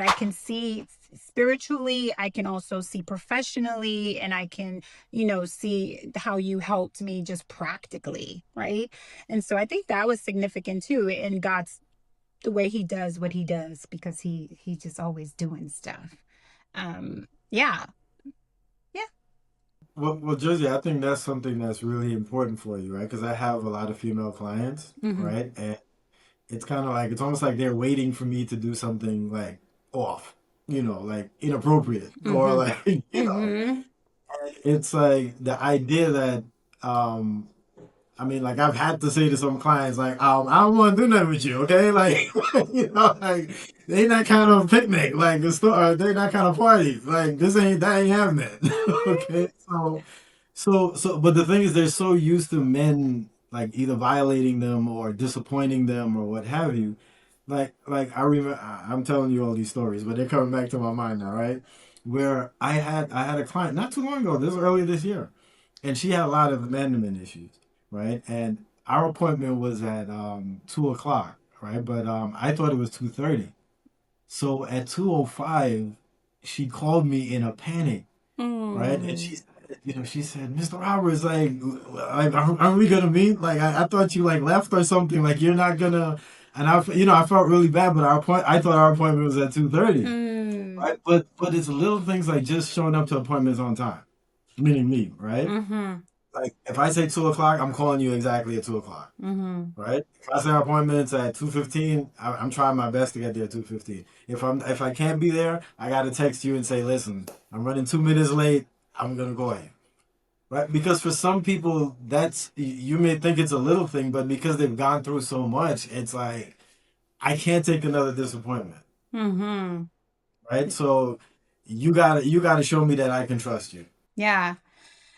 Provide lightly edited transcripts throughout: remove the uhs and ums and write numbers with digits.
I can see spiritually, I can also see professionally, and I can, see how you helped me just practically, right? And so I think that was significant too, in God's the way he does what he does, because he just always doing stuff. Yeah. Yeah. Well, Jersey, I think that's something that's really important for you, right? Because I have a lot of female clients, Mm-hmm. right? And it's kind of like it's almost like they're waiting for me to do something like off, like inappropriate, or Mm-hmm. like Mm-hmm. it's like the idea that um I mean, like I've had to say to some clients, like, I don't want to do nothing with you, okay? Like, like they not kind of picnic, like the store, they not kind of party, like that ain't happening, okay? But the thing is, they're so used to men like either violating them or disappointing them or what have you. Like I remember, I'm telling you all these stories, but they're coming back to my mind now, right? Where I had a client not too long ago, this was earlier this year, and she had a lot of abandonment issues, right? And our appointment was at 2 o'clock, right? But I thought it was 2:30. So at 2:05, she called me in a panic, right? And Mm. she said, Mr. Roberts, like, are we gonna meet? Like, I thought you like left or something. Like, you're not gonna. And I felt really bad, but I thought our appointment was at 2:30, Mm. right? But it's little things like just showing up to appointments on time, meaning me, right? Mm-hmm. Like if I say 2 o'clock, I'm calling you exactly at 2 o'clock, Mm-hmm. right? If I say our appointment's at 2:15, I'm trying my best to get there at 2:15. If I can't be there, I gotta text you and say, listen, I'm running 2 minutes late. I'm gonna call you. Right? Because for some people, you may think it's a little thing, but because they've gone through so much, it's like I can't take another disappointment, Mm-hmm. right? So you gotta show me that I can trust you. Yeah.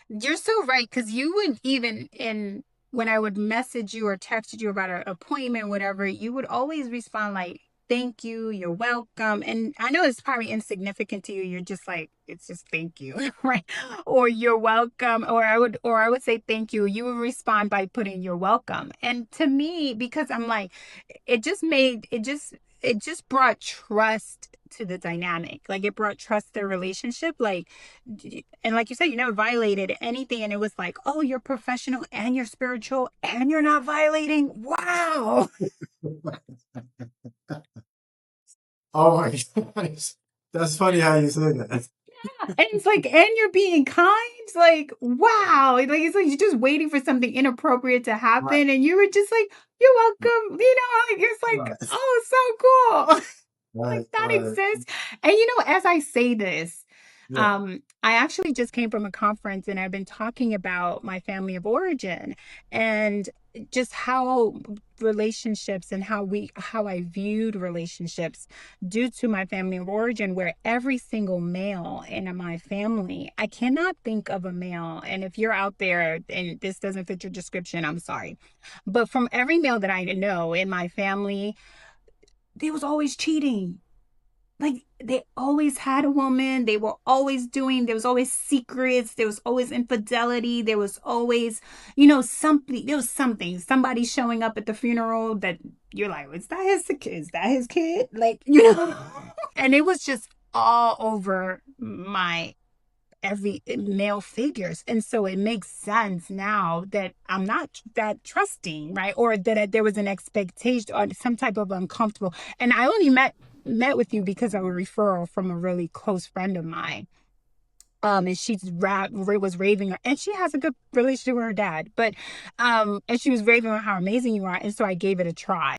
You're so right, because you would even in when I would message you or text you about an appointment, whatever, you would always respond like, "Thank you, you're welcome." And I know it's probably insignificant to you. You're just like, it's just thank you, right? Or you're welcome. Or I would say thank you. You would respond by putting you're welcome. And to me, because I'm like, it just brought trust to the dynamic. Like it brought trust to the relationship. Like, and like you said, you never violated anything, and it was like, oh, you're professional and you're spiritual and you're not violating. Wow. Oh my gosh. That's funny how you say that. And it's like, and you're being kind. Like, wow. Like it's like you're just waiting for something inappropriate to Right. happen, and you were just like, you're welcome. Like it's like, Right. oh, so cool. Like Right. that Right. exists. And as I say this, Yeah. I actually just came from a conference, and I've been talking about my family of origin, and just how relationships and how I viewed relationships due to my family of origin, where every single male in my family, I cannot think of a male, and if you're out there and this doesn't fit your description, I'm sorry, but from every male that I know in my family, they was always cheating. Like they always had a woman. There was always secrets. There was always infidelity. There was always, something. There was something. Somebody showing up at the funeral that you're like, is that his kid? Like, and it was just all over my every male figures. And so it makes sense now that I'm not that trusting, right? Or that there was an expectation or some type of uncomfortable. And I only met with you because of a referral from a really close friend of mine. And was raving, and she has a good relationship with her dad, but and she was raving on how amazing you are, and so I gave it a try.